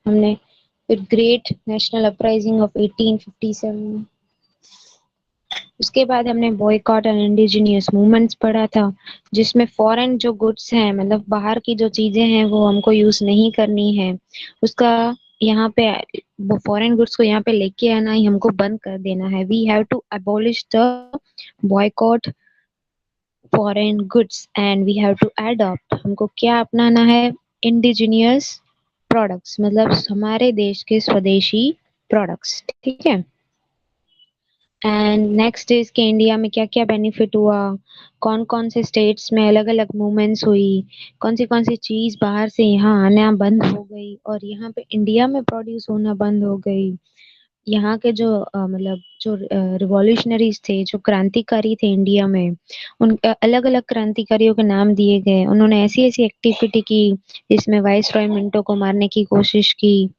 हमने। फिर great national uprising of 1857, उसके बाद हमने बॉयकॉट एंड इंडिजिनियस मूवमेंट्स पढ़ा था, जिसमें फॉरेन जो गुड्स हैं, मतलब बाहर की जो चीजें हैं वो हमको यूज नहीं करनी है, उसका यहाँ पे फॉरेन गुड्स को यहाँ पे लेके आना ही हमको बंद कर देना है। We have to abolish the boycott foreign goods and we have to adopt, हमको क्या अपनाना है, इंडिजिनियस प्रोडक्ट्स, मतलब हमारे देश के स्वदेशी प्रोडक्ट्स, ठीक है। एंड नेक्स्ट इज के इंडिया में क्या क्या बेनिफिट हुआ, कौन कौन से स्टेट्स में अलग अलग मूवमेंट्स हुई, कौन सी चीज बाहर से यहाँ आना बंद हो गई और यहाँ पे इंडिया में प्रोड्यूस होना बंद हो गई। यहाँ के जो मतलब जो रिवॉल्यूशनरीज थे, जो क्रांतिकारी थे इंडिया में, उन अलग अलग क्रांतिकारियों के नाम दिए गए। उन्होंने ऐसी ऐसी एक्टिविटी की जिसमें वाइस रॉय मिंटो को मारने की कोशिश की।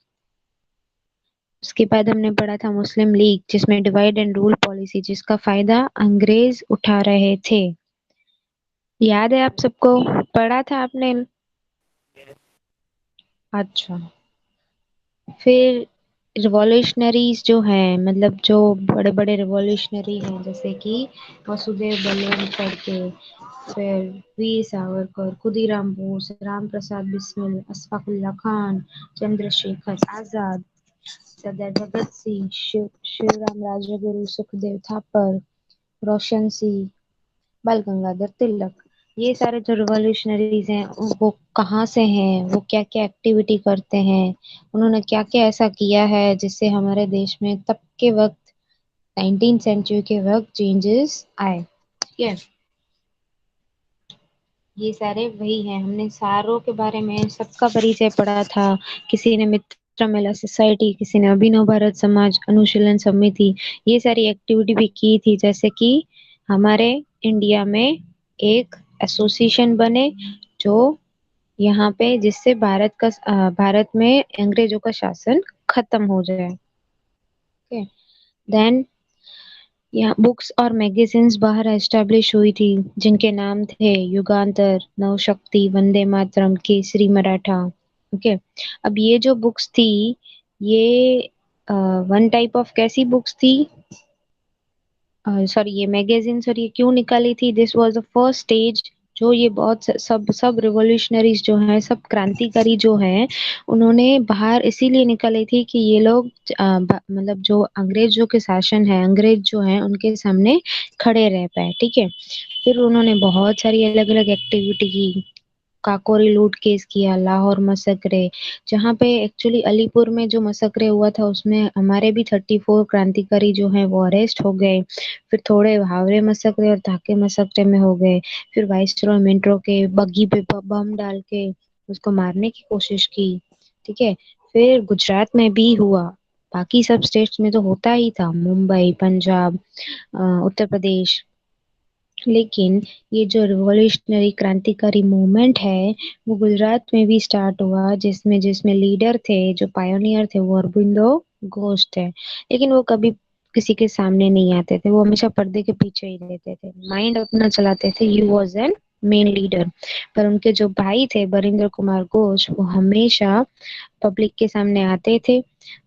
उसके बाद हमने पढ़ा था मुस्लिम लीग, जिसमें डिवाइड एंड रूल पॉलिसी, जिसका फायदा अंग्रेज उठा रहे थे। याद है आप सबको, पढ़ा था आपने? अच्छा। फिर रिवॉल्यूशनरीज जो हैं, मतलब जो बड़े बड़े रिवॉल्यूशनरी हैं, जैसे कि वसुदेव बल्लभचड़, फिर वीर सावरकर, खुदीराम बोस, राम प्रसाद बिस्मिल, अशफाकुल्ला खान, चंद्रशेखर आजाद, सरदार भगत सिंह, शिवराम राजगुरु, सुखदेव थापर, रोशन सिंह, बाल गंगाधर तिलक, ये सारे जो रिवॉल्यूशनरीज हैं वो कहाँ से हैं, वो क्या क्या एक्टिविटी करते हैं, उन्होंने क्या क्या ऐसा किया है जिससे हमारे देश में तब के वक्त 19th सेंचुरी के वक्त चेंजेस आए, ठीक है। ये सारे वही हैं, हमने सारों के बारे में सबका परिचय पढ़ा था। किसी ने मित्र मेला सोसाइटी, किसी ने अभिनव भारत समाज अनुशीलन समिति, ये सारी एक्टिविटी भी की थी, जैसे कि हमारे इंडिया में एक एसोसिएशन बने जो यहाँ पे, जिससे भारत में अंग्रेजों का शासन खत्म हो जाए, ओके। देन यहाँ बुक्स और मैगजीन्स बाहर एस्टेब्लिश हुई थी, जिनके नाम थे युगांतर, नवशक्ति, वंदे मातरम, केसरी मराठा, ओके। अब ये जो बुक्स थी, ये वन टाइप ऑफ कैसी बुक्स थी, सॉरी ये मैगजीन्स, और ये क्यों निकाली थी, this was the first stage. जो ये बहुत सब रिवॉल्यूशनरीज जो हैं, सब क्रांतिकारी जो हैं, उन्होंने बाहर इसीलिए निकाली थी कि ये लोग मतलब जो अंग्रेजों के शासन है, अंग्रेज जो हैं उनके सामने खड़े रह पाए, ठीक है। फिर उन्होंने बहुत सारी अलग अलग एक्टिविटी की, काकोरी लूट केस किया, लाहौर मसकरे, जहाँ पे एक्चुअली अलीपुर में जो मसकरे हुआ था उसमें हमारे भी 34 क्रांतिकारी जो हैं वो अरेस्ट हो गए। फिर थोड़े हावड़े मसकरे और धाके मसकरे में हो गए। फिर वाइसरॉय मिंटो के बग्गी पे बम डाल के उसको मारने की कोशिश की, ठीक है। फिर गुजरात में भी हुआ, बाकी सब स्टेट्स में तो होता ही था, मुंबई, पंजाब, उत्तर प्रदेश, लेकिन ये जो रिवॉल्यूशनरी क्रांतिकारी मूवमेंट है वो गुजरात में भी स्टार्ट हुआ, जिसमें जिसमें लीडर थे, जो पायोनियर थे, वो अरबिंदो घोष थे। लेकिन वो कभी किसी के सामने नहीं आते थे, वो हमेशा पर्दे के पीछे ही रहते थे, माइंड अपना चलाते थे। He was an main leader. पर उनके जो भाई थे बरिंदर कुमार घोष, वो हमेशा पब्लिक के सामने आते थे।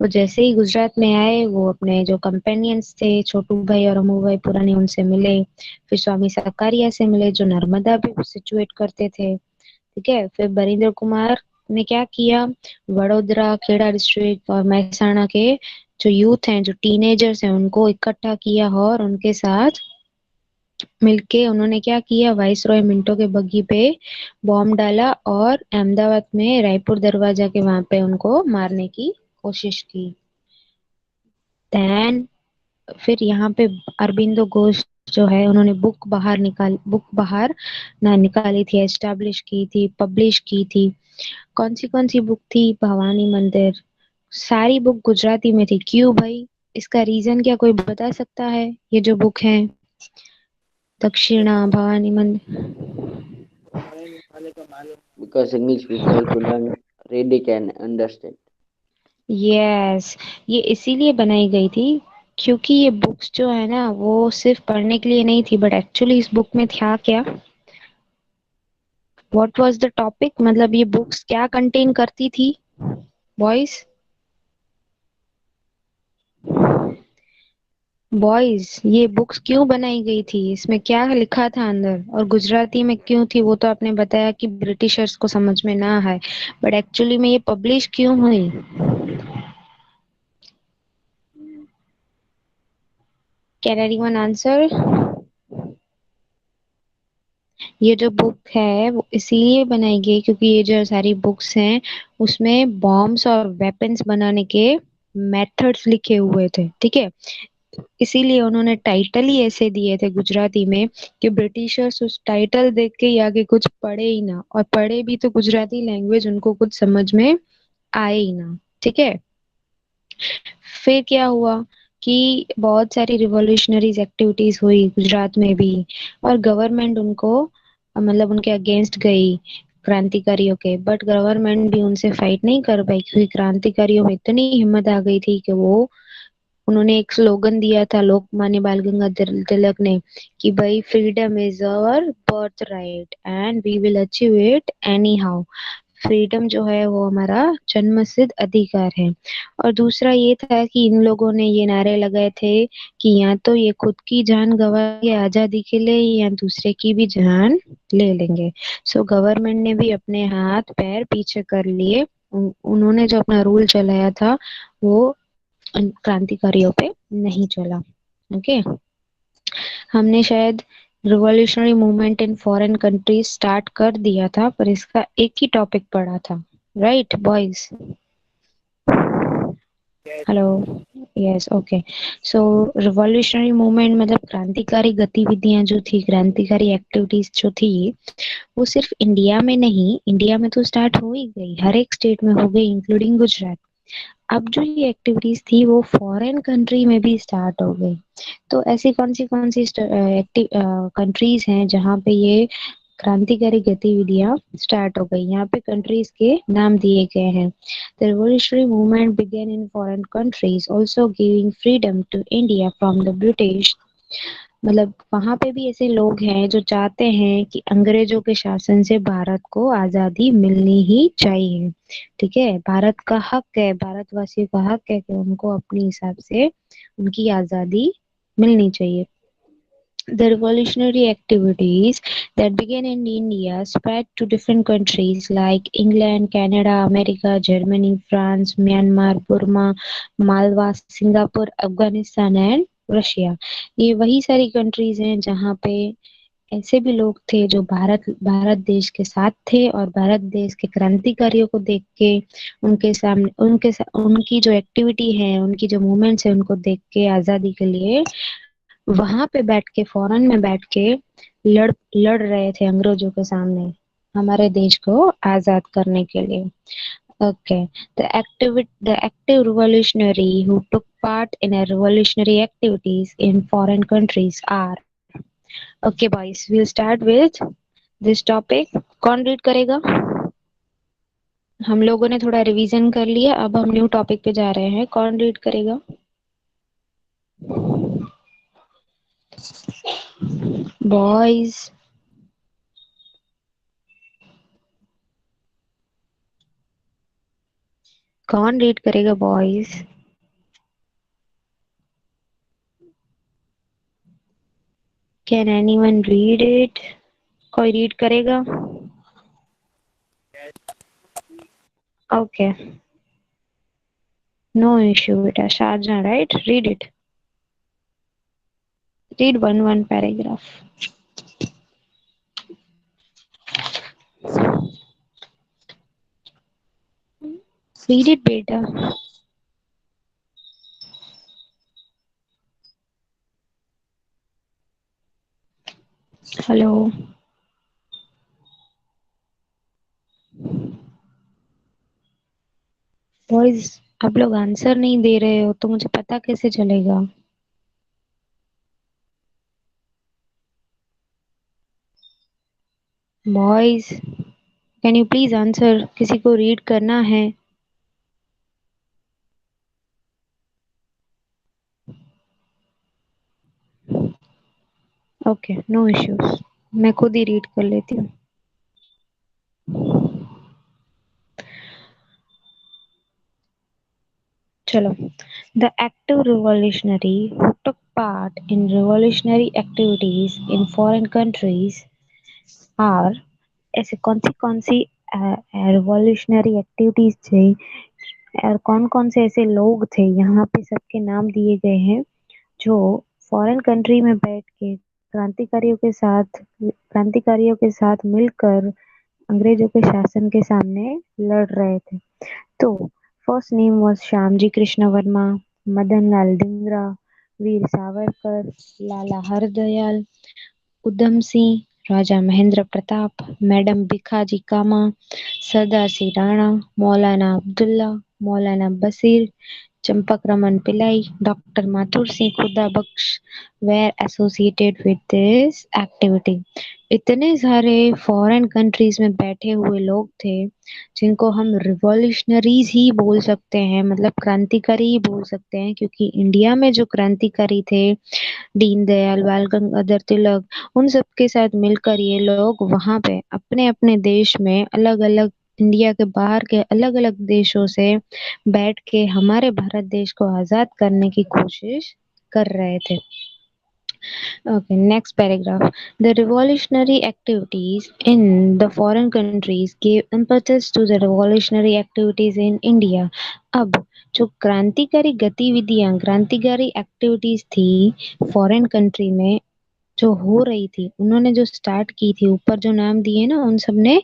वो जैसे ही गुजरात में आए, वो अपने जो कंपेनियंस थे, छोटू भाई और अमू भाई पुराने, उनसे मिले। फिर स्वामी साकारिया से मिले, जो नर्मदा पे सिचुएट करते थे, ठीक है। फिर बरिंदर कुमार ने क्या किया, वडोदरा, खेड़ा डिस्ट्रिक्ट और महसाणा के जो यूथ हैं, जो टीनेजर्स हैं, उनको इकट्ठा किया और उनके साथ मिलके उन्होंने क्या किया, वाइसरॉय मिंटो के बग्गी पे बॉम्ब डाला और अहमदाबाद में रायपुर दरवाजा के वहां पे उनको मारने की कोशिश की। देन फिर यहाँ पे अरबिंदो घोष जो है, उन्होंने बुक बाहर ना निकाली थी, एस्टैब्लिश की थी, पब्लिश की थी। कौन सी बुक थी, भवानी मंदिर, सारी बुक गुजराती में थी। क्यों भाई, इसका रीजन क्या कोई बता सकता है? ये जो बुक है दक्षिणा, भवानी मंदिर। Because English people couldn't read it and understand. Yes, ये इसीलिए बनाई गई थी क्योंकि ये बुक्स जो है ना, वो सिर्फ पढ़ने के लिए नहीं थी, बट एक्चुअली इस बुक में था क्या, व्हाट वाज द टॉपिक, मतलब ये बुक्स क्या कंटेन करती थी बॉयज? बॉयज, ये बुक्स क्यों बनाई गई थी, इसमें क्या लिखा था अंदर, और गुजराती में क्यों थी, वो तो आपने बताया कि ब्रिटिशर्स को समझ में ना आए, बट एक्चुअली में ये पब्लिश क्यों हुई? Can anyone answer? ये जो बुक है वो इसलिए बनाई गई क्योंकि ये जो सारी बुक्स हैं उसमें बॉम्ब्स और वेपन्स बनाने के मेथड्स लिखे हुए थे, ठीक है। इसीलिए उन्होंने टाइटल ही ऐसे दिए थे गुजराती में कि ब्रिटिशर्स उस टाइटल देख के ही आगे कुछ पढ़े ही ना, और पढ़े भी तो गुजराती लैंग्वेज उनको कुछ समझ में आए ही ना, ठीक है। फिर क्या हुआ कि बहुत सारी रिवॉल्यूशनरीज एक्टिविटीज हुई गुजरात में भी, और गवर्नमेंट उनको मतलब उनके अगेंस्ट गई क्रांतिकारियों के, बट गवर्नमेंट भी उनसे फाइट नहीं कर पाई क्योंकि क्रांतिकारियों में इतनी हिम्मत आ गई थी कि वो उन्होंने एक स्लोगन दिया था लोकमान्य बाल गंगाधर तिलक ने कि भाई freedom is our birthright and we will achieve it anyhow. Freedom जो है वो हमारा जन्मसिद्ध अधिकार है। और दूसरा ये था कि इन लोगों ने ये नारे लगाए थे कि या तो ये खुद की जान गंवाएंगे आजादी के लिए या दूसरे की भी जान ले लेंगे। सो गवर्नमेंट ने भी अपने हाथ पैर पीछे कर लिए। उन्होंने जो अपना रूल चलाया था वो क्रांतिकारियों पे नहीं चला। ओके, हमने शायद revolutionary movement in foreign countries start कर दिया था पर इसका एक ही टॉपिक पढ़ा था, right boys? Hello, yes, okay. So revolutionary movement मतलब क्रांतिकारी गतिविधियां जो थी, क्रांतिकारी एक्टिविटीज जो थी, वो सिर्फ इंडिया में नहीं, इंडिया में तो स्टार्ट हो ही गई, हर एक स्टेट में हो गई इंक्लूडिंग गुजरात। अब जो ये एक्टिविटीज थी वो फॉरेन कंट्री में भी स्टार्ट हो गई। तो ऐसी कौन सी कंट्रीज हैं जहाँ पे ये क्रांतिकारी गतिविधियां स्टार्ट हो गई? यहाँ पे कंट्रीज के नाम दिए गए हैं। The revolutionary movement began in foreign countries, also giving freedom to India from the British। मतलब वहां पे भी ऐसे लोग हैं जो चाहते हैं कि अंग्रेजों के शासन से भारत को आजादी मिलनी ही चाहिए, ठीक है। भारत का हक है, भारतवासियों का हक है कि उनको अपने हिसाब से उनकी आजादी मिलनी चाहिए। The revolutionary activities that began in India spread to different countries like England, Canada, America, Germany, France, Myanmar, Burma, Malwa, Singapore, Afghanistan and Russia. ये वही सारी कंट्रीज हैं जहाँ पे ऐसे भी लोग थे जो भारत भारत देश के साथ थे, और भारत देश के क्रांतिकारियों को देख के उनके सामने उनकी जो एक्टिविटी है, उनकी जो मूवमेंट्स है, उनको देख के आजादी के लिए वहां पे बैठ के, फॉरेन में बैठ के लड़ लड़ रहे थे अंग्रेजों के सामने हमारे देश को आजाद करने के लिए। Okay, the active revolutionary who took part in a revolutionary activities in foreign countries are, okay boys, we'll start with this topic। कौन रीड करेगा? हम लोगों ने थोड़ा रिवीजन कर लिया, अब हम न्यू टॉपिक पे जा रहे हैं, कौन रीड करेगा? बॉयज, कौन रीड करेगा boys? Can anyone read it? कोई रीड करेगा? ओके, नो इश्यू बेटा। Sharjah, right, read it. Read one paragraph। Read it बेटा। हेलो बॉयज, आप लोग आंसर नहीं दे रहे हो तो मुझे पता कैसे चलेगा? Boys, can you please answer? किसी को रीड करना है? ओके, नो इश्यूज, मैं खुद ही रीड कर लेती हूँ। चलो, the active revolutionary who took part in revolutionary activities in foreign countries are ऐसे कौन सी revolutionary activities थे और कौन कौन से ऐसे लोग थे यहाँ पे सबके नाम दिए गए हैं जो फॉरेन कंट्री में बैठ के क्रांतिकारियों के साथ मिलकर अंग्रेजों के शासन के सामने लड़ रहे थे। तो first name was Shyamji Krishna Varma, Madan Lal Dhingra, Veer Savarkar, Lala Hardayal, Udham Singh, Raja Mahendra Pratap, madam Bhikaji Cama, Sardar Singh Rana, Maulana Abdullah, Maulana Bashir, Champak Raman Pillai, doctor Mathur Singh Khuda Bakhsh were associated with this activity। इतने सारे फॉरेन कंट्रीज में बैठे हुए लोग थे जिनको हम रिवॉल्यूशनरीज ही बोल सकते हैं, मतलब क्रांतिकारी ही बोल सकते हैं, क्योंकि इंडिया में जो क्रांतिकारी थे दीनदयाल, बाल गंगाधर तिलक, उन सब के साथ मिलकर ये लोग वहां पे अपने अपने देश में अलग अलग, इंडिया के बाहर के अलग अलग देशों से बैठ के हमारे भारत देश को आजाद करने की कोशिश कर रहे थे। Okay, next paragraph. The revolutionary activities in the foreign countries gave impetus to the revolutionary activities in India। अब जो क्रांतिकारी गतिविधियां, क्रांतिकारी एक्टिविटीज थी फॉरेन कंट्री में जो हो रही थी, उन्होंने जो स्टार्ट की थी, ऊपर जो नाम दिए ना उन सब ने,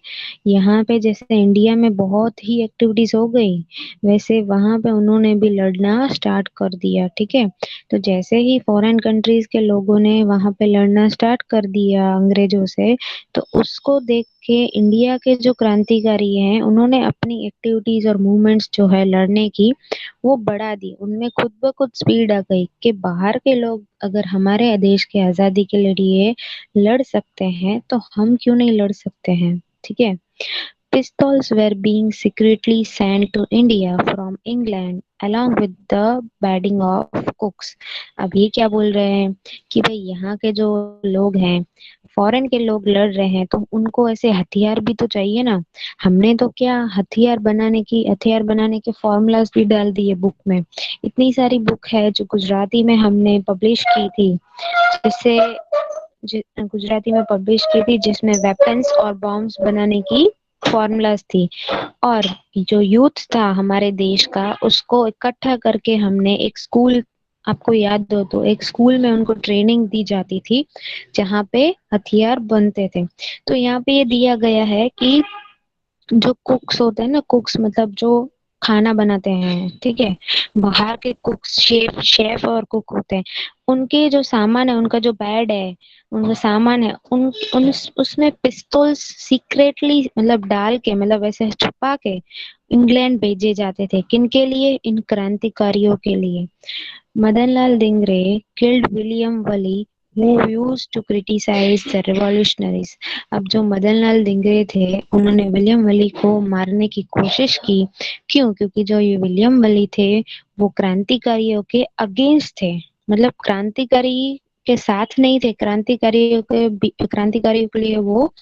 यहाँ पे जैसे इंडिया में बहुत ही एक्टिविटीज हो गई वैसे वहां पे उन्होंने भी लड़ना स्टार्ट कर दिया। ठीक है, तो जैसे ही फॉरेन कंट्रीज के लोगों ने वहां पे लड़ना स्टार्ट कर दिया अंग्रेजों से, तो उसको देख के इंडिया के जो क्रांतिकारी हैं उन्होंने अपनी एक्टिविटीज और मूवमेंट्स जो है लड़ने की वो बढ़ा दी। उनमें खुद ब खुद स्पीड आ गई कि बाहर के लोग अगर हमारे देश के आजादी के लिए लड़ सकते हैं तो हम क्यों नहीं लड़ सकते हैं। ठीक है, pistols were being secretly sent to India from England along with the bedding of cooks। अब ये क्या बोल रहे हैं कि भाई यहाँ के जो लोग हैं, फॉरेन के लोग लड़ रहे हैं, तो उनको ऐसे हथियार भी तो चाहिए ना। हमने तो क्या हथियार बनाने के फॉर्मूलाज भी डाल दिए बुक में। इतनी सारी बुक है जो गुजराती में हमने पब्लिश की थी, जिससे गुजराती में पब्लिश की थी जिसमें वेपन्स और बॉम्ब्स बनाने की फॉर्मूलाज थी। और जो यूथ था हमारे देश का उसको इकट्ठा करके हमने एक स्कूल, आपको याद हो तो एक स्कूल में उनको ट्रेनिंग दी जाती थी जहाँ पे हथियार बनते थे। तो यहाँ पे ये दिया गया है कि जो कुक्स होते हैं ना, कुक्स मतलब जो खाना बनाते हैं, ठीक है, बाहर के कुक्स, शेफ और कुक होते हैं, उनके जो सामान है, उनका जो बेड है, उनका सामान है, उन उसमें पिस्तौल्स सीक्रेटली मतलब डाल के, मतलब ऐसे छुपा के इंग्लैंड भेजे जाते थे। किनके लिए? इन क्रांतिकारियों के लिए। Madanlal Dingre killed William Wally who used to criticize the revolutionaries। अब जो मदनलाल डिंगरे थे उन्होंने विलियम वली को मारने की कोशिश की। क्यों? क्योंकि जो ये विलियम वली थे वो क्रांतिकारियों के अगेंस्ट थे, मतलब क्रांतिकारी के साथ नहीं थे, क्रांतिकारियों के लिए वो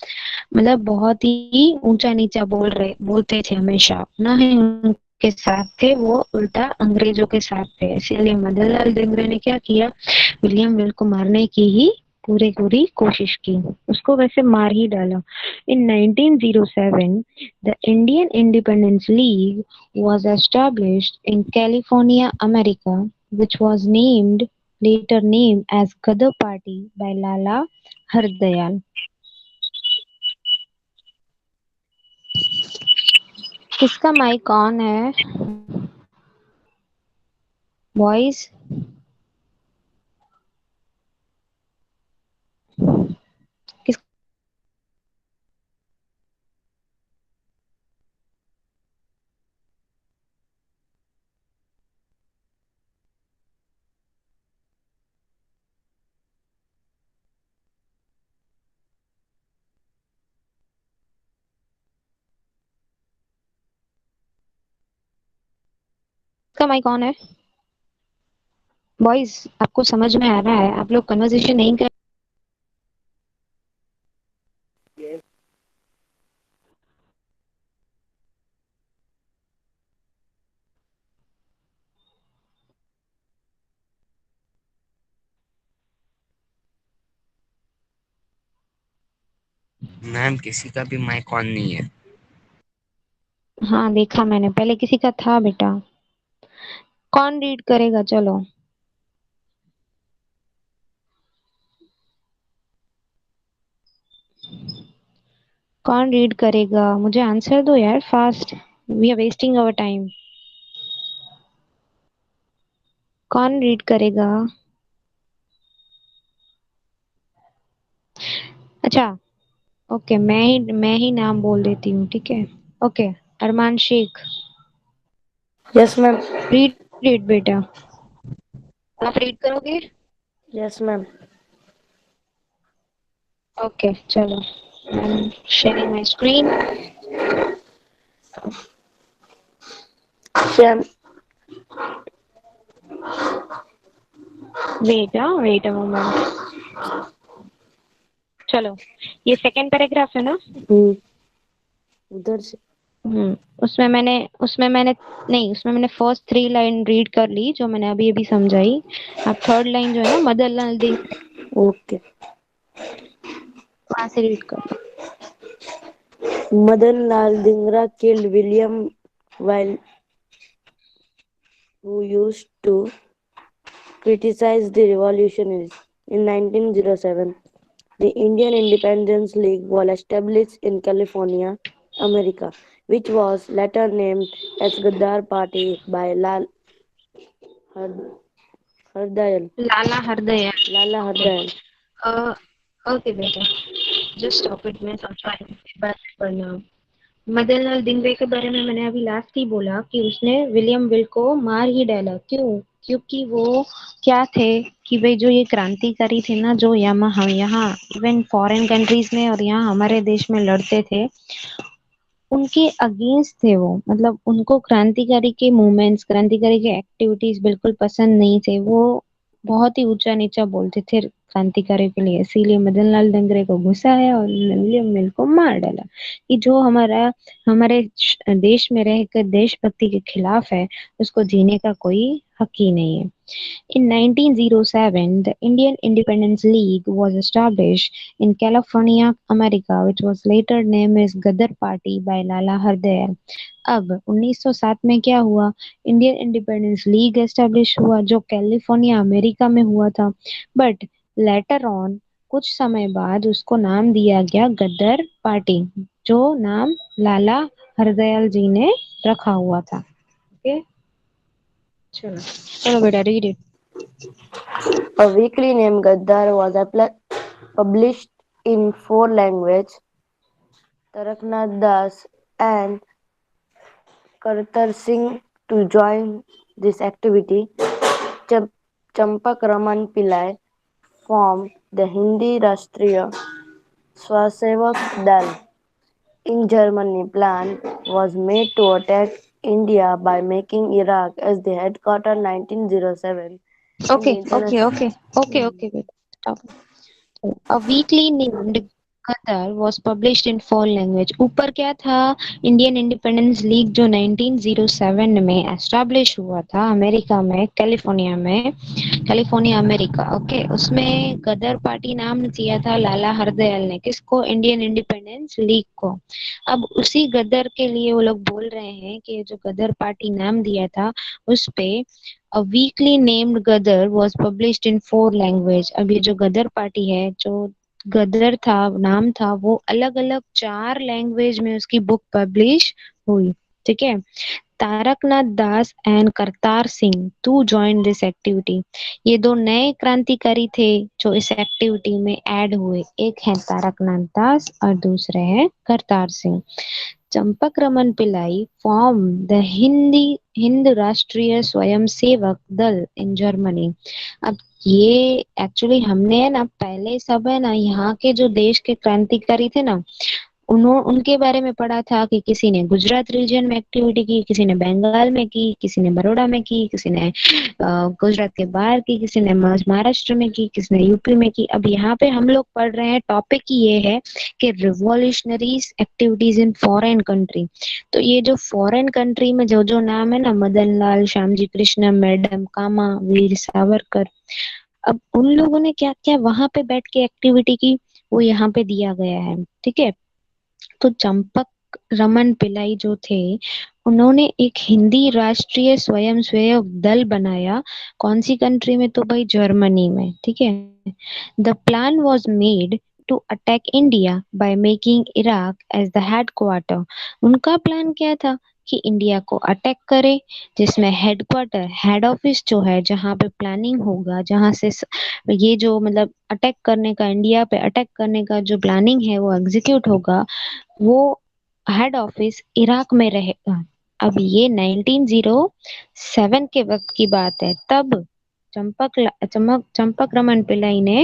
मतलब बहुत ही ऊंचा नीचा बोलते थे हमेशा, ना ही उनके साथ थे, वो उल्टा अंग्रेजों के साथ थे। इसीलिए मदनलाल डिंगरे ने क्या किया, विलियम वेल को मारने की ही पूरी पूरी कोशिश की, उसको वैसे मार ही डाला। इन 1907 the Indian independence league was established in California, America, which was later named as Gadar Party by Lala Hardayal। किसका माइक ऑन है? बॉयज, किसका माइक ऑन है? बॉयज, आपको समझ में आ रहा है? आप लोग कन्वर्सेशन नहीं कर। Yes, मैम किसी का भी माइक ऑन नहीं है। हाँ देखा मैंने, पहले किसी का था बेटा। कौन रीड करेगा? चलो। कौन रीड करेगा? मुझे आंसर दो यार fast, we are wasting our time. कौन रीड करेगा? अच्छा, ओके, मैं ही नाम बोल देती हूँ, ठीक है। Okay, Arman Shaikh. Yes ma'am. Read read बेटा। आप रीड करोगे? Yes ma'am. ओके चलो, I am sharing my screen. Ma'am. Wait a moment. चलो, ये सेकंड पैराग्राफ है ना? उधर से। उसमें मैंने नहीं, उसमें मैंने फर्स्ट 3 लाइन रीड कर ली जो मैंने अभी अभी समझाई। अब थर्ड लाइन जो है ना, मदनलाल दी, ओके। वहां से रीड करो। Madan Lal Dhingra killed William while who used to criticize the revolutionaries. In 1907, the Indian Independence League was established in California, America, which was later named as Gaddar Party by Har- Hardayal. Lala Hardayal. Lala okay. Hardayal. Okay बेटा, just stop it, मैं समझाऊंगी बात पढ़ना। मदनलाल दिंगरे के बारे में मैंने अभी लास्ट ही बोला कि उसने विलियम विल को मार ही डाला। क्यों? क्योंकि वो क्या थे कि भाई जो ये क्रांतिकारी थे ना, जो यहाँ इवन फॉरेन कंट्रीज में और यहाँ हमारे देश में लड़ते थे, उनके अगेंस्ट थे वो। मतलब उनको क्रांतिकारी के मूवमेंट्स, क्रांतिकारी के एक्टिविटीज बिल्कुल पसंद नहीं थे। वो बहुत ही ऊंचा नीचा बोलते थे क्रांतिकारी के लिए, इसीलिए मदनलाल दंगरे को गुस्सा है और उन्होंने विलियम मिल को मार डाला। कि जो हमारे देश में रहकर देशभक्ति के खिलाफ है, उसको जीने का कोई हक ही नहीं है। In 1907, the Indian Independence League was established in California, America, which was later named as Ghadar Party by Lala Hardayal. अब 1907 में क्या हुआ? इंडियन इंडिपेंडेंस लीग एस्टेब्लिश हुआ, जो कैलिफोर्निया अमेरिका में हुआ था। बट लेटर ऑन, कुछ समय बाद उसको नाम दिया गया गदर पार्टी, जो नाम लाला हरदयाल जी ने रखा हुआ था। ओके, चलो चलो बेटा, read it. A weekly named Gaddar was published in 4 languages. Taraknath Das and Kartar Singh to join this activity. Champak Raman Pillai formed the Hindi Rashtriya Swasevak Dal. In Germany, plan was made to attack India by making Iraq as the headquarters 1907 in okay the okay international. Okay okay okay बेटा, stop. A weekly named Qatar was published in 4 language। ऊपर क्या था? Indian independence league जो 1907 में establish हुआ था America में, California America. Okay, उसमें गदर पार्टी नाम दिया था लाला हरदयाल ने। किसको? इंडियन इंडिपेंडेंस लीग को। अब उसी गदर के लिए वो लोग बोल रहे हैं कि जो गदर पार्टी नाम दिया था उस पे A weekly named Gadar was published in 4 language। अब ये जो गदर पार्टी है, जो गदर था नाम था, वो अलग अलग 4 लैंग्वेज में उसकी बुक पब्लिश हुई। ठीक है। Taraknath Das and Kartar Singh to join this activity. ये दो नए क्रांतिकारी थे जो इस एक्टिविटी में ऐड हुए। एक है तारकनाथ दास और दूसरे हैं करतार सिंह। चंपक रमन पिल्लाई फॉर्म द हिंद राष्ट्रीय स्वयंसेवक दल इन जर्मनी। अब ये एक्चुअली हमने है ना, पहले सब है ना, यहाँ के जो देश के क्रांतिकारी थे ना, उनके बारे में पढ़ा था कि किसी ने गुजरात रीजन में एक्टिविटी की, किसी ने बंगाल में की, किसी ने बड़ौदा में की, किसी ने गुजरात के बाहर की, किसी ने महाराष्ट्र में की, किसी ने यूपी में की। अब यहाँ पे हम लोग पढ़ रहे हैं, टॉपिक ये है कि revolutionaries activities in foreign country. तो ये जो फॉरेन कंट्री में जो जो नाम है ना, मदन लाल, श्यामजी कृष्ण, मैडम कामा, वीर सावरकर, अब उन लोगों ने क्या क्या वहां पे बैठ के एक्टिविटी की, वो यहाँ पे दिया गया है। ठीक है, तो चंपक रमन पिल्लाई जो थे, उन्होंने एक हिंदी राष्ट्रीय स्वयंसेवक दल बनाया। कौन सी कंट्री में? तो भाई जर्मनी में। ठीक है, the plan was made to attack India by making Iraq as the headquarter. उनका प्लान क्या था कि इंडिया को अटैक करे, जिसमें हेडक्वार्टर, हेड ऑफिस जो है, जहाँ पे प्लानिंग होगा, जहाँ से ये जो मतलब अटैक करने का, इंडिया पे अटैक करने का जो प्लानिंग है वो एग्जीक्यूट होगा, वो हेड ऑफिस इराक में रहेगा। अब ये 1907 के वक्त की बात है। तब चंपक रमन पिल्लाई ने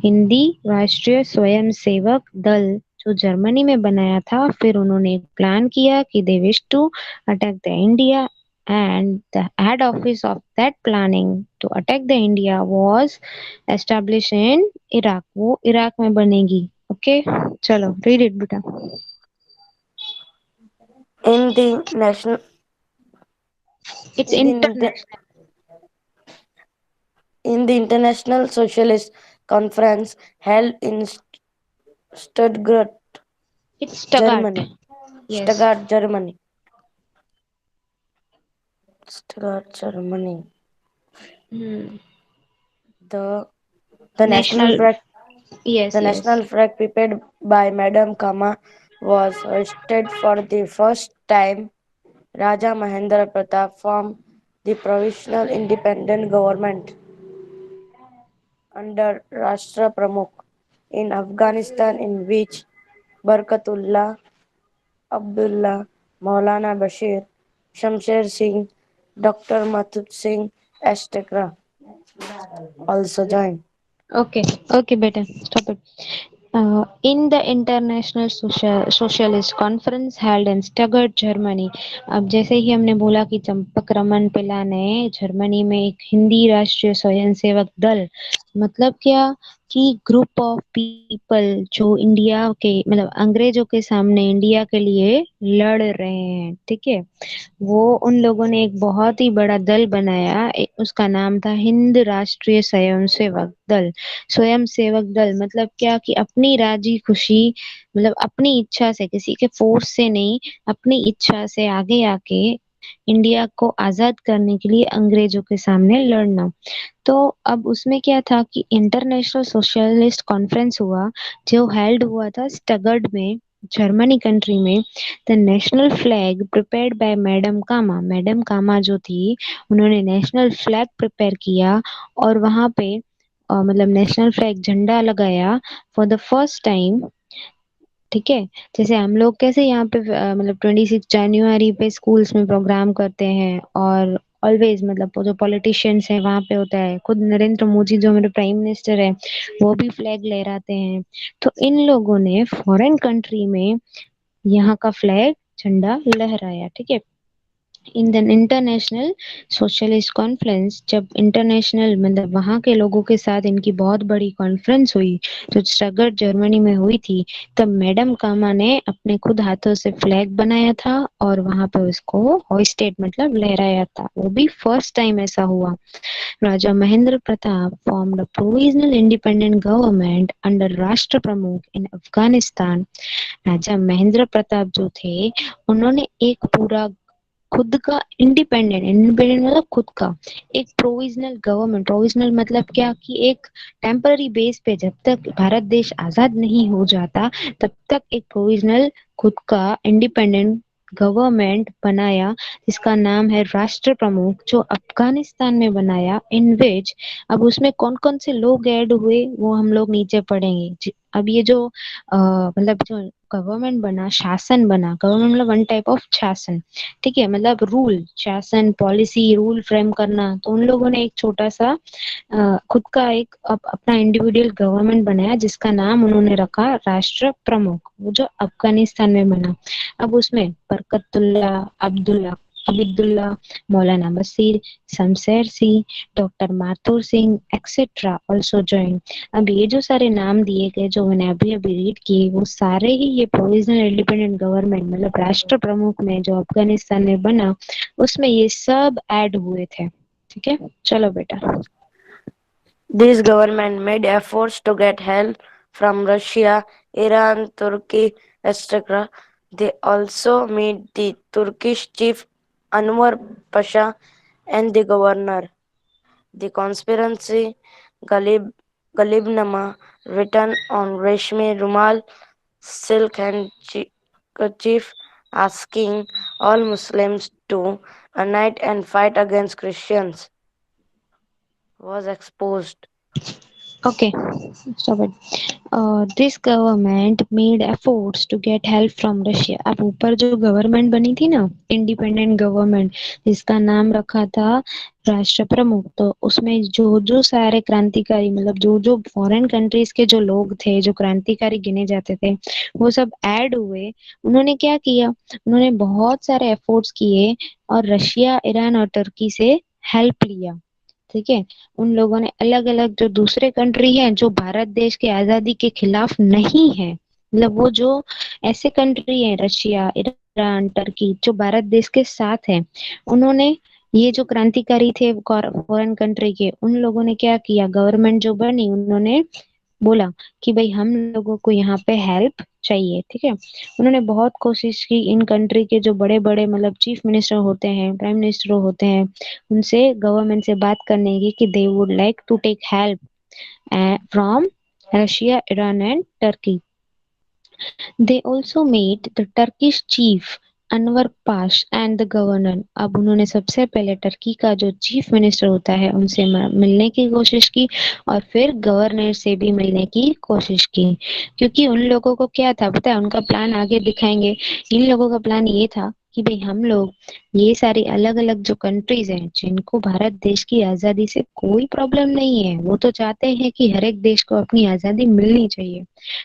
हिंदी राष्ट्रीय स्वयंसेवक दल जो जर्मनी में बनाया था, फिर उन्होंने एक प्लान किया कि they wish to attack the India, and the head office of that planning to attack the India was establish in Iraq. वो इराक में बनेगी। ओके, चलो रीड इट बेटा। In the national It's in the, inter- international. in the International Socialist Conference held in Stuttgart, It's Stuttgart. Germany. Yes. Stuttgart, Germany. Stuttgart, Germany. Hmm. The the national National. flag Yes, the yes. national flag prepared by Madam Kama was hoisted for the first time. Raja Mahendra Pratap formed the provisional independent government under Rashtra Pramukh in Afghanistan, in which Barkatullah, Abdullah, Maulana Bashir, Shamsher Singh, Dr. Mathur Singh, etc. also joined. Okay, okay, beta, stop it. In the International Socialist Conference held in Stuttgart, Germany। अब जैसे ही हमने बोला कि चंपक रमन पिल्ला ने Germany में एक हिंदी राष्ट्रीय स्वयंसेवक दल, मतलब क्या कि ग्रुप ऑफ पीपल जो इंडिया के मतलब अंग्रेजों के सामने इंडिया के लिए लड़ रहे हैं। ठीक है, वो उन लोगों ने एक बहुत ही बड़ा दल बनाया। उसका नाम था हिंद राष्ट्रीय स्वयंसेवक दल। स्वयंसेवक दल मतलब क्या कि अपनी राजी खुशी, मतलब अपनी इच्छा से, किसी के फोर्स से नहीं, अपनी इच्छा से आगे आके इंडिया को आजाद करने के लिए अंग्रेजों के सामने लड़ना। तो अब उसमें क्या था कि इंटरनेशनल सोशलिस्ट कॉन्फ्रेंस हुआ, जो हेल्ड हुआ था स्टगर्ड में, जर्मनी कंट्री में। The national flag prepared by madam Cama, madam Cama जो थी, उन्होंने नेशनल फ्लैग प्रिपेयर किया और वहां पे मतलब नेशनल फ्लैग झंडा लगाया फॉर द फर्स्ट टाइम। ठीक है, जैसे हम लोग कैसे यहाँ पे मतलब 26 जनवरी पे स्कूल्स में प्रोग्राम करते हैं, और ऑलवेज मतलब वो जो पॉलिटिशियंस हैं वहां पे होता है, खुद नरेंद्र मोदी जो मेरे प्राइम मिनिस्टर है वो भी फ्लैग लहराते हैं। तो इन लोगों ने फॉरेन कंट्री में यहाँ का फ्लैग झंडा लहराया। ठीक है, in the international socialist conference, जब इंटरनेशनल मतलब वहां के लोगों के साथ इनकी बहुत बड़ी कॉन्फ्रेंस हुई जो स्टटगर्ट जर्मनी में हुई थी, तब मैडम कामा ने अपने खुद हाथों से फ्लैग बनाया था और वहां पे उसको होइस्टेड मतलब लहराया था। वो भी फर्स्ट टाइम ऐसा हुआ। राजा Mahendra Pratap formed a provisional independent government under राष्ट्र प्रमुख इन अफगानिस्तान। राजा महेंद्र प्रताप जो थे, उन्होंने एक पूरा खुद का इंडिपेंडेंट, इंडिपेंडेंट मतलब खुद का एक प्रोविजनल गवर्नमेंट। प्रोविजनल मतलब क्या कि एक टेम्पररी बेस पे, जब तक भारत देश आजाद नहीं हो जाता तब तक एक प्रोविजनल खुद का इंडिपेंडेंट गवर्नमेंट बनाया, जिसका नाम है राष्ट्र प्रमुख, जो अफगानिस्तान में बनाया। इन विच अब उसमें कौन कौन से लोग ऐड हुए वो हम लोग नीचे पढ़ेंगे। अब ये जो मतलब जो गवर्नमेंट बना, शासन बना, गवर्नमेंट मतलब वन टाइप ऑफ शासन। ठीक है, मतलब रूल, शासन, पॉलिसी, रूल फ्रेम करना। तो उन लोगों ने एक छोटा सा खुद का एक अपना इंडिविजुअल गवर्नमेंट बनाया, जिसका नाम उन्होंने रखा राष्ट्र प्रमुख, वो जो अफगानिस्तान में बना। अब उसमें बरकतुल्ला, अब्दुल्ला, अबिदुल्ला, मौलाना Bashir, Shamsher Singh, doctor Mathur Singh etcetera also join. अब ये जो सारे नाम दिए गए जो मैंने अभी अभी रीड किए, वो सारे ही ये प्रोविजनल इंडिपेंडेंट गवर्नमेंट मतलब राष्ट्र प्रमुख में जो अफगानिस्तान में बना, उसमें ये सब ऐड हुए थे। ठीक है, चलो बेटा। This government made efforts to get help from Russia, Iran, Turkey, etc. They also meet the Turkish chief Anwar Pasha and the governor. The conspiracy Galib, Galibnama, written on Reshmi Rumal, silk handkerchief, asking all Muslims to unite and fight against Christians, was exposed. Okay, stop it. This government made efforts to get help from Russia. अब ऊपर जो government बनी थी ना, independent government, जिसका नाम रखा था राष्ट्र प्रमुख, तो उसमें जो जो सारे क्रांतिकारी, मतलब जो जो फॉरेन कंट्रीज के जो लोग थे, जो क्रांतिकारी गिने जाते थे, वो सब ऐड हुए। उन्होंने क्या किया, उन्होंने बहुत सारे एफर्ट्स किए और रशिया, ईरान और तुर्की से हेल्प लिया। ठीक है, उन लोगों ने अलग अलग जो दूसरे कंट्री हैं जो भारत देश के आजादी के खिलाफ नहीं है, मतलब वो जो ऐसे कंट्री हैं, रशिया, ईरान, टर्की, जो भारत देश के साथ है, उन्होंने, ये जो क्रांतिकारी थे फॉरेन कंट्री के, उन लोगों ने क्या किया, गवर्नमेंट जो बनी, उन्होंने बोला कि भाई हम लोगों को यहाँ पे हेल्प चाहिए। ठीक है, उन्होंने बहुत कोशिश की, इन कंट्री के जो बड़े बड़े मतलब चीफ मिनिस्टर होते हैं, प्राइम मिनिस्टर होते हैं, उनसे गवर्नमेंट से बात करने की कि they would like to take help from Russia, Iran and Turkey. They also made the Turkish chief Enver Pasha and the governor. अब उन्होंने सबसे पहले टर्की का जो चीफ मिनिस्टर होता है उनसे मिलने की कोशिश की और फिर गवर्नर से भी मिलने की कोशिश की, क्योंकि उन लोगों को क्या था पता है, उनका प्लान आगे दिखाएंगे। इन लोगों का प्लान ये था कि भाई हम लोग ये सारी अलग अलग जो कंट्रीज हैं जिनको भारत देश की आजादी से कोई प्रॉब्लम नहीं है, वो तो चाहते हैं कि हर एक देश को अपनी आजादी मिलनी चाहिए।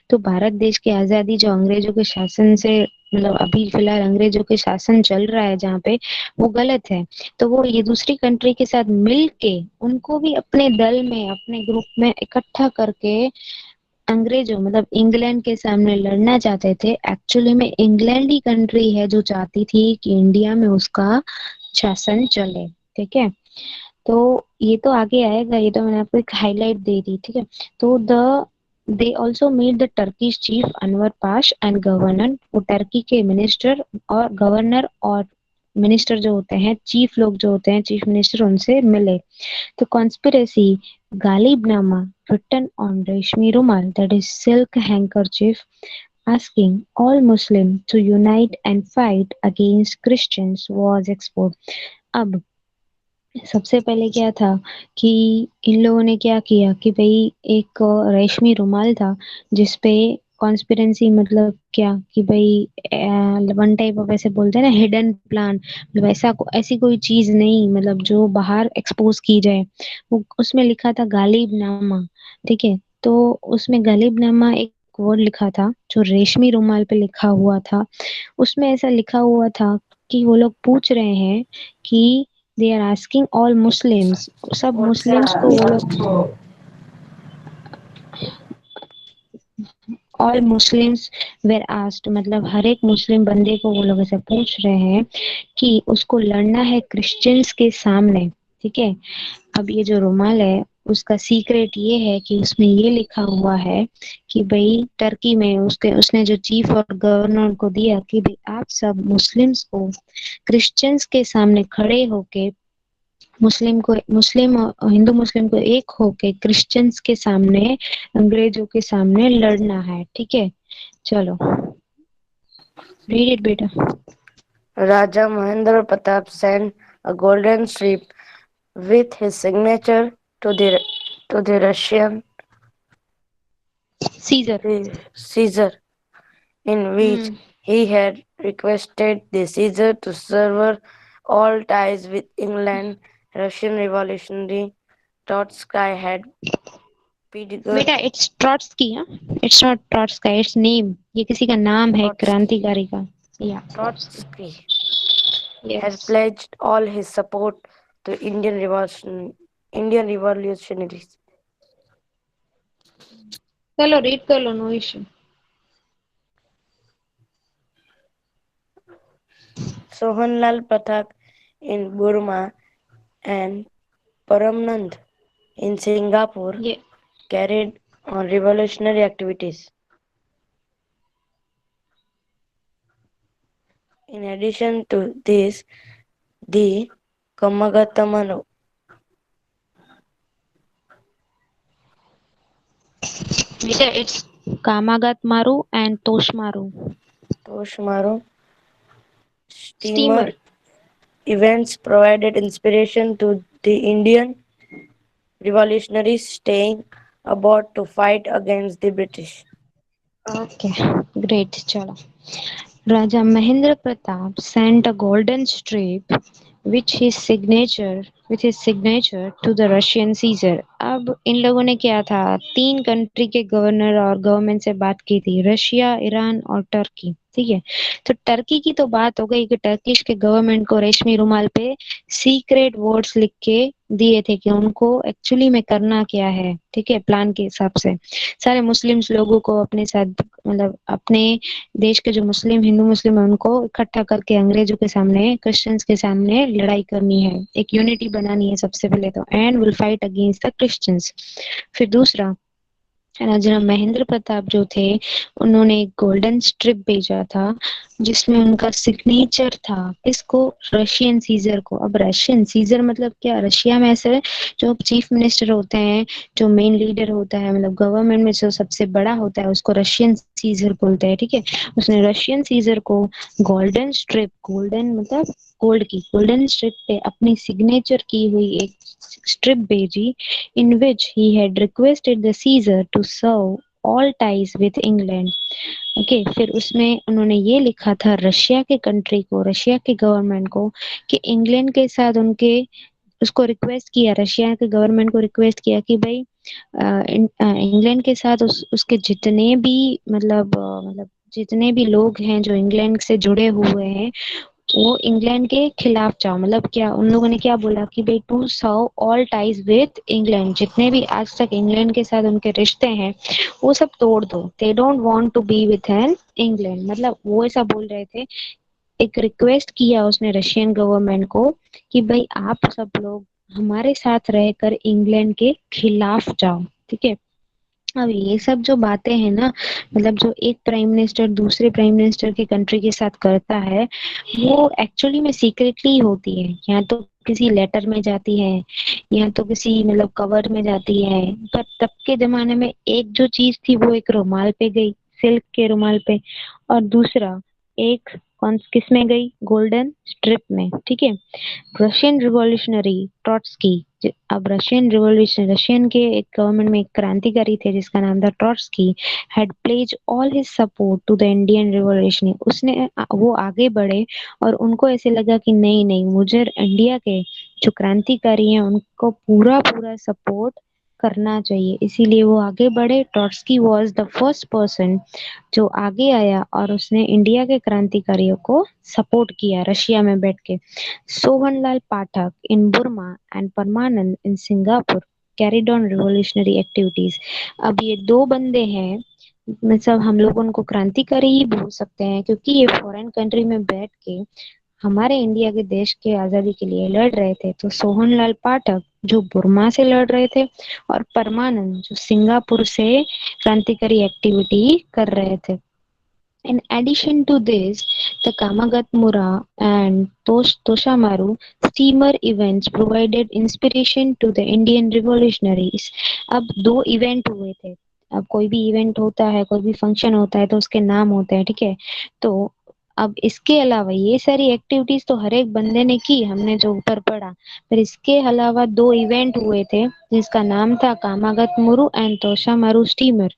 तो भारत देश की आजादी जो अंग्रेजों के शासन से, मतलब अभी फिलहाल अंग्रेजों के शासन चल रहा है जहाँ पे, वो गलत है। तो वो ये दूसरी कंट्री के साथ मिल के उनको भी अपने दल में, अपने ग्रुप में इकट्ठा करके अंग्रेजों, मतलब इंग्लैंड के सामने लड़ना चाहते थे। एक्चुअली में इंग्लैंड ही कंट्री है जो चाहती थी कि इंडिया में उसका शासन चले। ठीक है, तो ये तो आगे आएगा, ये तो मैंने आपको एक हाईलाइट दे दी। ठीक है, तो they also made the Turkish chief Anwar Pasha and governor, वो टर्की के मिनिस्टर और गवर्नर और मिनिस्टर जो होते हैं, चीफ लोग जो होते हैं, चीफ मिनिस्टर, उनसे मिले। तो conspiracy गालिबनामा written on Reshmi Rumal, that is silk handkerchief, asking all Muslims to unite and fight against Christians was exposed। अब सबसे पहले क्या था कि इन लोगों ने क्या किया कि भाई एक रेशमी रुमाल था जिसपे कॉन्स्पिरेंसी, मतलब क्या कि भाई वन टाइप ऑफ, ऐसे बोलते हैं ना, हिडन प्लान, मतलब ऐसी कोई चीज नहीं, मतलब जो बाहर एक्सपोज की जाए, वो उसमें लिखा था गालिबनामा। ठीक है, तो उसमें गालिबनामा एक वर्ड लिखा था जो रेशमी रुमाल पे लिखा हुआ था। उसमें ऐसा लिखा हुआ था कि वो लोग पूछ रहे हैं कि they are asking all Muslims, सब मुस्लिम्स को वो लोग, ऑल मुस्लिम्स वेर आस्क्ड, मतलब हर एक मुस्लिम बंदे को वो लोग ऐसे पूछ रहे हैं कि उसको लड़ना है क्रिश्चियंस के सामने। ठीक है, अब ये जो रुमाल है उसका सीक्रेट ये है कि उसमें ये लिखा हुआ है कि भाई टर्की में उसने जो चीफ और गवर्नर को दिया कि भाई आप सब मुस्लिम्स को क्रिश्चियंस के सामने खड़े होके, मुस्लिम और हिंदू मुस्लिम को एक होके क्रिश्चियंस के सामने, अंग्रेजों के सामने लड़ना है। ठीक है, चलो रीड इट बेटा। Raja Mahendra Pratap sent a golden strip with his signature to the Russian Caesar. Caesar, in which he had requested the Caesar to sever all ties with England. Russian revolutionary Trotsky had begun बेटा it's Trotsky, हाँ, it's not ट्रॉट्स्का, it's name, ये किसी का नाम है क्रांतिकारी का। या Trotsky had yes, pledged all his support to Indian revolutionaries. चलो रीड कर लो, no issue. Sohanlal Pathak in Burma and Paramnand in Singapore ये carried on revolutionary activities. In addition to this, the Kamagatamanu It's Kamagat Maru and Toshmaru. Toshmaru Steamer. steamer events provided inspiration to the Indian revolutionaries staying aboard to fight against the British. Okay, great. Chalo. Raja Mahendra Pratap sent a golden strip with his signature to the Russian Caesar. अब इन लोगों ने क्या था, 3 country के governor और government से बात की थी, रशिया, ईरान और टर्की। ठीक है, तो टर्की की तो बात हो गई कि टर्किश के गवर्नमेंट को रेशमी रुमाल पे सीक्रेट वर्ड्स लिख के दिए थे कि उनको एक्चुअली में करना क्या है। ठीक है, प्लान के हिसाब से सारे मुस्लिम्स लोगों को अपने साथ, मतलब अपने देश के जो हिंदू मुस्लिम है उनको इकट्ठा करके अंग्रेजों के सामने, क्रिश्चियंस के सामने लड़ाई करनी है, एक यूनिटी बनानी है सबसे पहले तो, and will fight against the Christians. फिर दूसरा, राजा महेंद्र प्रताप जो थे उन्होंने एक गोल्डन स्ट्रिप भेजा था जिसमें उनका सिग्नेचर था। इसको रशियन सीजर को। अब रशियन सीजर मतलब क्या, रशिया में ऐसे जो चीफ मिनिस्टर होते हैं, जो मेन लीडर होता है, मतलब गवर्नमेंट में जो सबसे बड़ा होता है उसको रशियन सीजर बोलते हैं। ठीक है, उसने रशियन सीजर को गोल्डन स्ट्रिप, गोल्डन मतलब गोल्ड की, गोल्डन स्ट्रिप पे अपनी सिग्नेचर की हुई एक स्ट्रिप भेजी, in which he had requested the Caesar to sever all ties with England. Okay, फिर उसमें उन्होंने ये लिखा था रशिया के कंट्री को, रशिया के गवर्नमेंट को, कि इंग्लैंड के साथ उनके, उसको रिक्वेस्ट किया, रशिया के गवर्नमेंट को रिक्वेस्ट किया कि भाई इंग्लैंड के साथ उसके जितने भी मतलब जितने भी लोग हैं जो इंग्लैंड से जुड़े हुए हैं वो इंग्लैंड के खिलाफ जाओ। मतलब क्या उन लोगों ने क्या बोला कि भाई to serve all ties with England, जितने भी आज तक इंग्लैंड के साथ उनके रिश्ते हैं वो सब तोड़ दो, they don't want to be with an England, मतलब वो ऐसा बोल रहे थे। एक रिक्वेस्ट किया उसने रशियन गवर्नमेंट को कि भाई आप सब लोग हमारे साथ रहकर इंग्लैंड के खिलाफ जाओ। ठीक है, अब ये सब जो बातें हैं ना, मतलब जो एक प्राइम मिनिस्टर दूसरे प्राइम मिनिस्टर की कंट्री के साथ करता है वो एक्चुअली में सीक्रेटली होती है, या तो किसी लेटर में जाती है या तो किसी मतलब कवर में जाती है। पर तब के जमाने में एक जो चीज थी वो एक रुमाल पे गई, सिल्क के रुमाल पे, और दूसरा एक कौन किस में गई, गोल्डन स्ट्रिप में। ठीक है, रशियन रिवॉल्यूशनरी ट्रॉट्स्की, अब रशियन के एक गवर्नमेंट में एक क्रांतिकारी थे जिसका नाम था Trotsky, had pledge all his support to the Indian revolution. उसने वो आगे बढ़े और उनको ऐसे लगा कि नहीं नहीं, मुझे इंडिया के जो क्रांतिकारी हैं उनको पूरा पूरा सपोर्ट करना चाहिए, इसीलिए वो आगे बढ़े। Trotsky was the first person जो आगे आया और उसने इंडिया के क्रांतिकारियों को सपोर्ट किया रशिया में बैठ के। सोहनलाल पाठक in Burma and Parmanand in Singapore carried on revolutionary activities. अब ये दो बंदे हैं, मतलब हम लोग उनको क्रांतिकारी ही बोल सकते हैं क्योंकि ये फॉरेन कंट्री में बैठ के हमारे इंडिया के देश के आजादी के लिए लड़ रहे थे। तो सोहनलाल पाठक जो बुर्मा से लड़ रहे थे और परमानंद जो सिंगापुर से क्रांतिकारी एक्टिविटी कर रहे थे। In addition to this, the Kamagatmura and Toshamaru steamer events provided inspiration to the Indian revolutionaries. अब दो इवेंट हुए थे। अब कोई भी इवेंट होता है, कोई भी फंक्शन होता है तो उसके नाम होते हैं। ठीक है, तो अब इसके अलावा ये सारी एक्टिविटीज तो हर एक बंदे ने की, हमने जो ऊपर पढ़ा, फिर इसके अलावा दो इवेंट हुए थे जिसका नाम था कामागत मुरु एंड तोशामारू स्टीमर।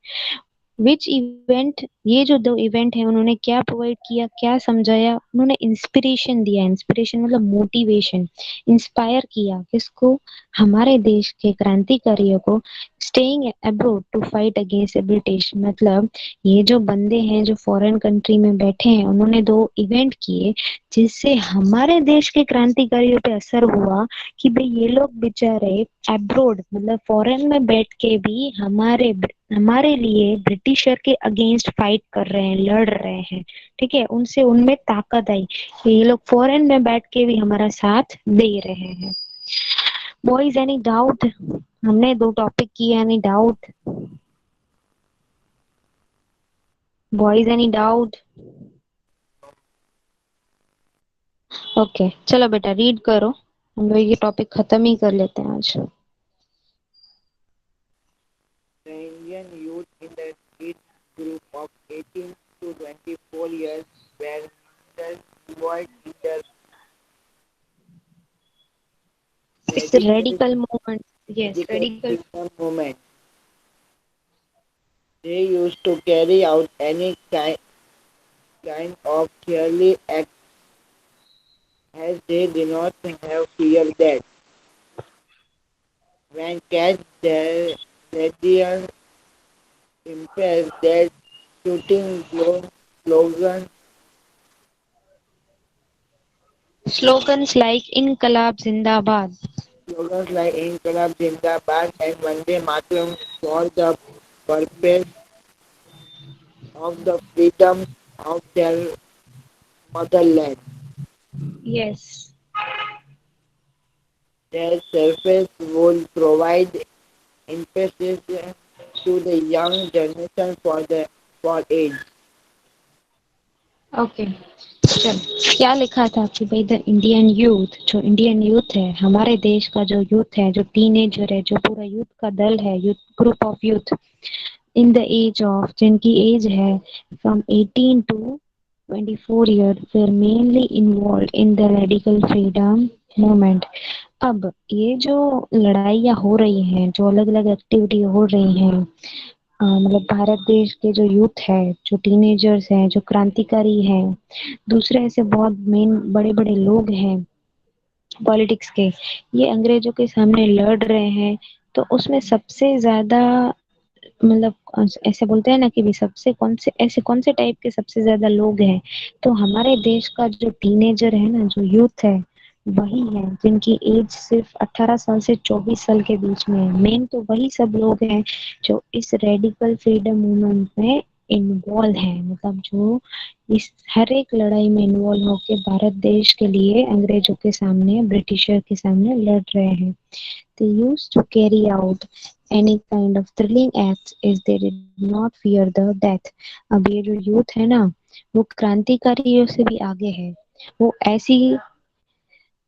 विच इवेंट, ये जो दो इवेंट है उन्होंने क्या प्रोवाइड किया, क्या समझाया, उन्होंने इंस्पिरेशन दिया। इंस्पिरेशन मतलब मोटिवेशन, इंस्पायर किया किसको, हमारे देश के क्रांतिकारियों को, staying abroad to fight against British. मतलब ये जो बंदे हैं जो फॉरेन कंट्री में बैठे हैं उन्होंने दो इवेंट किए जिससे हमारे देश के क्रांतिकारियों पे असर हुआ कि भाई ये लोग बेचारे अब्रोड मतलब फॉरेन में बैठ के भी हमारे लिए ब्रिटिशर के अगेंस्ट फाइट कर रहे हैं, लड़ रहे हैं। ठीक है, उनसे उनमें ताकत आई कि ये लोग फॉरेन में बैठ के भी हमारा साथ दे रहे हैं। बॉयज एनी डाउट, हमने दो टॉपिक किए, any doubt? Boys any doubt? Okay चलो बेटा रीड करो, हम लोग ये टॉपिक खत्म ही कर लेते हैं आज। The Indian youth in the age group of 18 to 24 years were involved in the It's radical radical movement. Yes, radical. freedom movement. They used to carry out any kind of yearly act as they did not have fear that when catch their radical impaired that shooting slogan Slogans like Inqilab Zindabad. slogans like Inqilab Zindabad and Vande Mataram for the purpose of the freedom of their motherland. Yes. Their service would provide emphasis to the young generation for age. Okay चल क्या लिखा था कि भाई the Indian youth, जो Indian youth है, हमारे देश का जो यूथ है, जो टीनेजर है, जो पूरा यूथ का दल है, youth group of youth in the age of, जिनकी एज है फ्रॉम 18 टू 24 ईयर, फिर mainly involve in the radical freedom movement. अब ये जो लड़ाइयाँ हो रही हैं, जो अलग अलग एक्टिविटी हो रही हैं, मतलब भारत देश के जो यूथ है, जो टीनेजर्स हैं, जो क्रांतिकारी हैं, दूसरे ऐसे बहुत मेन बड़े बड़े लोग हैं पॉलिटिक्स के, ये अंग्रेजों के सामने लड़ रहे हैं। तो उसमें सबसे ज्यादा मतलब ऐसे बोलते हैं ना कि भी सबसे कौन से टाइप के सबसे ज्यादा लोग हैं, तो हमारे देश का जो टीनेजर है ना, जो यूथ है, वही है जिनकी एज सिर्फ 18 साल से 24 साल के बीच में है। मेन तो वही सब लोग हैं जो इस रेडिकल फ्रीडम मूवमेंट में इन्वॉल्व है, मतलब जो इस हर एक लड़ाई में इन्वॉल्व होकर भारत देश के लिए अंग्रेजों के सामने, ब्रिटिशर के सामने लड़ रहे हैं। They used to carry out any kind of thrilling acts as they did not fear the death. अब ये जो यूथ है ना, वो क्रांतिकारियों से भी आगे है। वो ऐसी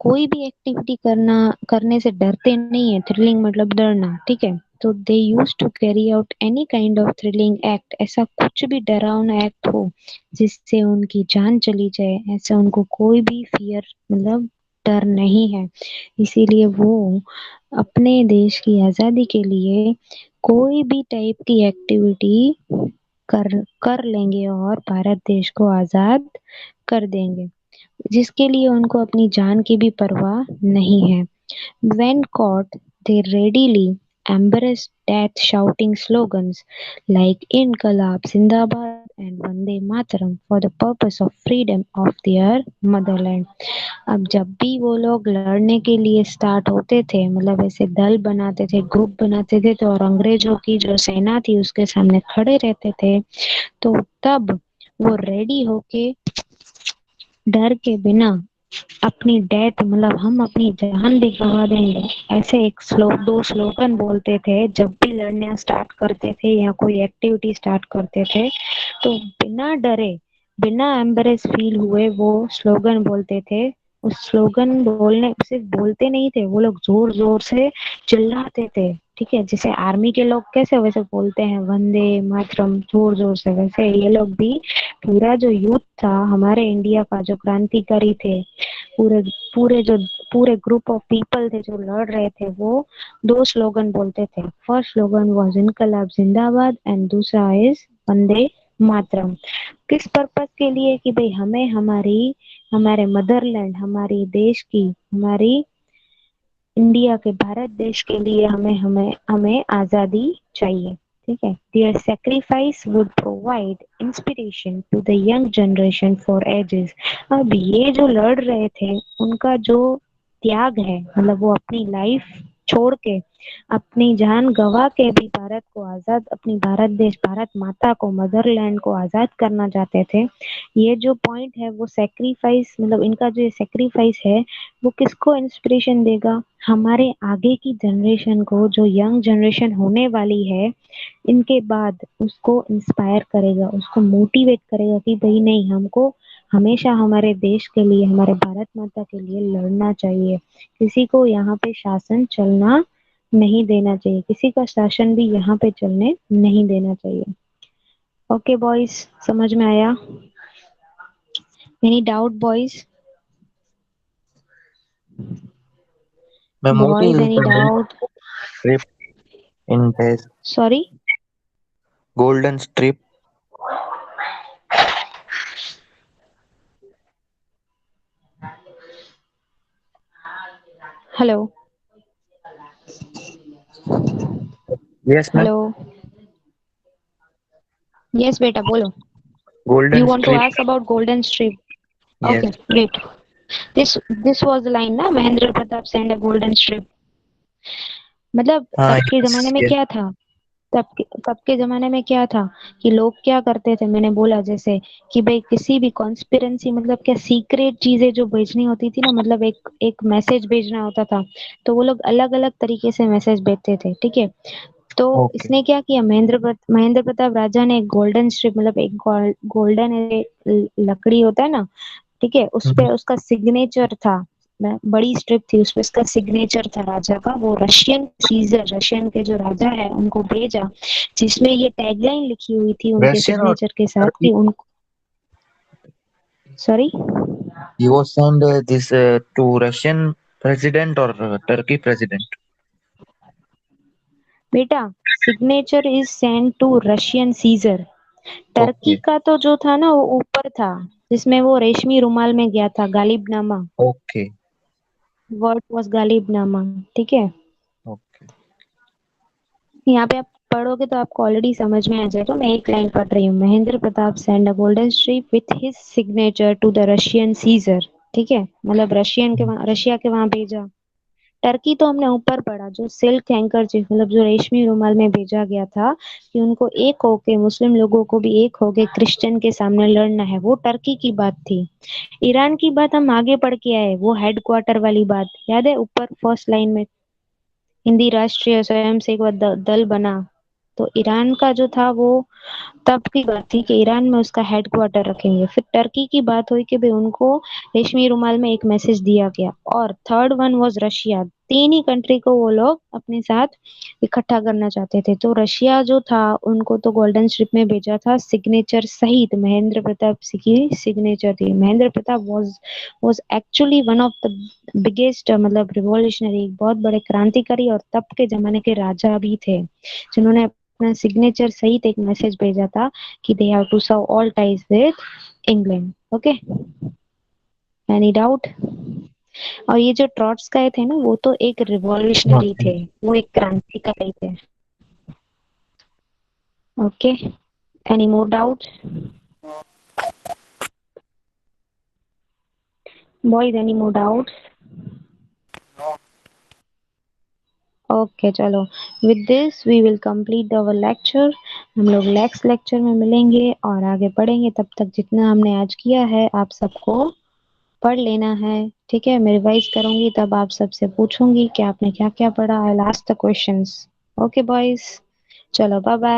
कोई भी एक्टिविटी करने से डरते नहीं है। थ्रिलिंग मतलब डरना, ठीक है। तो they use to carry out any kind of thrilling act, ऐसा कुछ भी डरावना एक्ट हो जिससे उनकी जान चली जाए, ऐसे उनको कोई भी फियर मतलब डर नहीं है। इसीलिए वो अपने देश की आजादी के लिए कोई भी टाइप की एक्टिविटी कर कर लेंगे और भारत देश को आजाद कर देंगे, जिसके लिए उनको अपनी जान की भी परवाह नहीं है। When caught, they readily embraced death, shouting slogans like "Inqilab Zindabad" and "Vande Mataram" for the purpose of freedom of their motherland. अब जब भी वो लोग लड़ने के लिए स्टार्ट होते थे, मतलब ऐसे दल बनाते थे, ग्रुप बनाते थे, तो और अंग्रेजों की जो सेना थी उसके सामने खड़े रहते थे, तो तब वो रेडी होके डर के बिना अपनी डेथ, मतलब हम अपनी जान भी गंवा देंगे, ऐसे दो स्लोगन बोलते थे जब भी लड़ना स्टार्ट करते थे या कोई एक्टिविटी स्टार्ट करते थे। तो बिना डरे, बिना एम्बरेस फील हुए वो स्लोगन बोलते थे। उस स्लोगन बोलने सिर्फ बोलते नहीं थे, वो लोग जोर जोर से चिल्लाते थे, ठीक है। जैसे आर्मी के लोग कैसे वैसे बोलते हैं वंदे मातरम जोर जोर से, वैसे ये लोग भी पूरा जो यूथ था हमारे इंडिया का, जो क्रांतिकारी थे, पूरे पूरे जो पूरे ग्रुप ऑफ पीपल थे जो लड़ रहे थे, वो दो स्लोगन बोलते थे। फर्स्ट स्लोगन वाज इनकलाब जिंदाबाद एंड दूसरा इज वंदे मातरम। किस पर्पस के लिए? कि भाई हमें हमारे मदरलैंड, हमारी देश की, हमारी इंडिया के, भारत देश के लिए हमें हमें हमें आजादी चाहिए, ठीक है। Their sacrifice would provide inspiration to the young generation for ages. अब ये जो लड़ रहे थे उनका जो त्याग है, मतलब वो अपनी लाइफ छोड़ के, अपनी जान गवा के भी भारत को आजाद, अपनी भारत देश, भारत माता को, मदरलैंड को आजाद करना चाहते थे। ये जो पॉइंट है वो सेक्रीफाइस, मतलब इनका जो सेक्रीफाइस है वो किसको इंस्पिरेशन देगा? हमारे आगे की जनरेशन को, जो यंग जनरेशन होने वाली है इनके बाद, उसको इंस्पायर करेगा, उसको मोटिवेट करेगा कि भाई नहीं, हमको हमेशा हमारे देश के लिए, हमारे भारत माता के लिए लड़ना चाहिए। किसी को यहाँ पे शासन चलना नहीं देना चाहिए, किसी का शासन भी यहाँ पे चलने नहीं देना चाहिए। ओके बॉयज, समझ में आया? Any doubt boys? Ma'am, what boys is any the doubt? strip in this sorry, golden strip? Hello Yes, ma'am. Hello, yes बेटा बोलो। You Golden want to strip. ask about golden strip? Yes. Okay, great. This was the line ना, Mahendra Pratap sent a golden strip। मतलब तब के जमाने Yes, में yes. क्या था, तब के जमाने में क्या था कि लोग क्या करते थे, मैंने बोला जैसे कि भाई किसी भी कॉन्स्पिरेंसी, मतलब क्या सीक्रेट चीजें जो भेजनी होती थी ना, मतलब एक एक मैसेज भेजना होता था, तो वो लोग अलग अलग तरीके से मैसेज भेजते थे, ठीक है। तो Okay. इसने क्या किया, महेंद्र प्रताप राजा ने एक गोल्डन स्ट्रिप, मतलब एक गोल्डन लकड़ी होता है ना, ठीक है, उस पे Mhm. उसका सिग्नेचर था, बड़ी स्ट्रिप थी, उस पे उसका सिग्नेचर था राजा का, वो रशियन सीजर, रशियन के जो राजा है उनको भेजा, जिसमें ये टैगलाइन लिखी हुई थी उनके Russian or सिग्नेचर के साथ कि Turkey? उनको, sorry You was send this to Russian president or Turkey president? बेटा, signature is send to Russian Caesar. Turkey Okay. का तो जो था ना वो ऊपर था, जिसमें वो रेशमी रुमाल में गया था, गालिबनामा, Okay. वर्ड वाज गालिबनामा, ठीक है। Okay. यहाँ पे आप पढ़ोगे तो आपको ऑलरेडी समझ में आ जाएगा, मैं एक लाइन पढ़ रही हूँ। Mahendra Pratap send a golden strip with his signature to the Russian Caesar, ठीक है, मतलब रशिया के वहां भेजा। टर्की तो हमने ऊपर पढ़ा, जो सिल्क हैंकरचीफ, मतलब जो रेशमी रुमाल में भेजा गया था कि उनको एक होके, मुस्लिम लोगों को भी एक होके क्रिश्चियन के सामने लड़ना है, वो टर्की की बात थी। ईरान की बात हम आगे पढ़ के आए, वो हेडक्वार्टर वाली बात याद है, ऊपर फर्स्ट लाइन में, हिंदी राष्ट्रीय स्वयंसेवक दल बना। तो ईरान का जो था वो तब की बात थी कि ईरान में उसका हेडक्वार्टर रखेंगे। फिर टर्की की बात हुई कि भाई उनको रेशमी रुमाल में एक मैसेज दिया गया। और थर्ड वन वाज रशिया। तीन ही कंट्री को वो लोग अपने साथ इकट्ठा करना चाहते थे। तो रशिया जो था उनको तो गोल्डन स्ट्रिप में भेजा था सिग्नेचर सहित, महेंद्र प्रताप की सिग्नेचर थी। Mahendra Pratap was actually one of the biggest, मतलब रिवॉल्यूशनरी, बहुत बड़े क्रांतिकारी और तब के जमाने के राजा भी थे, जिन्होंने अपना सिग्नेचर सहित एक मैसेज भेजा था कि they have to serve all ties with England. Okay, any doubt? और ये जो ट्रॉट्स्काय थे ना, वो तो एक रिवॉल्यूशनरी Okay. थे, वो एक क्रांतिकारी थे। Okay, any more doubt boys? Any more doubt? Okay चलो, with this we will complete our lecture. हम लोग नेक्स्ट लेक्चर में मिलेंगे और आगे पढ़ेंगे। तब तक जितना हमने आज किया है आप सबको पढ़ लेना है, ठीक है। मैं रिवाइज करूंगी तब आप सबसे पूछूंगी कि आपने क्या क्या पढ़ा। I last the questions. Okay boys, चलो बाय बाय।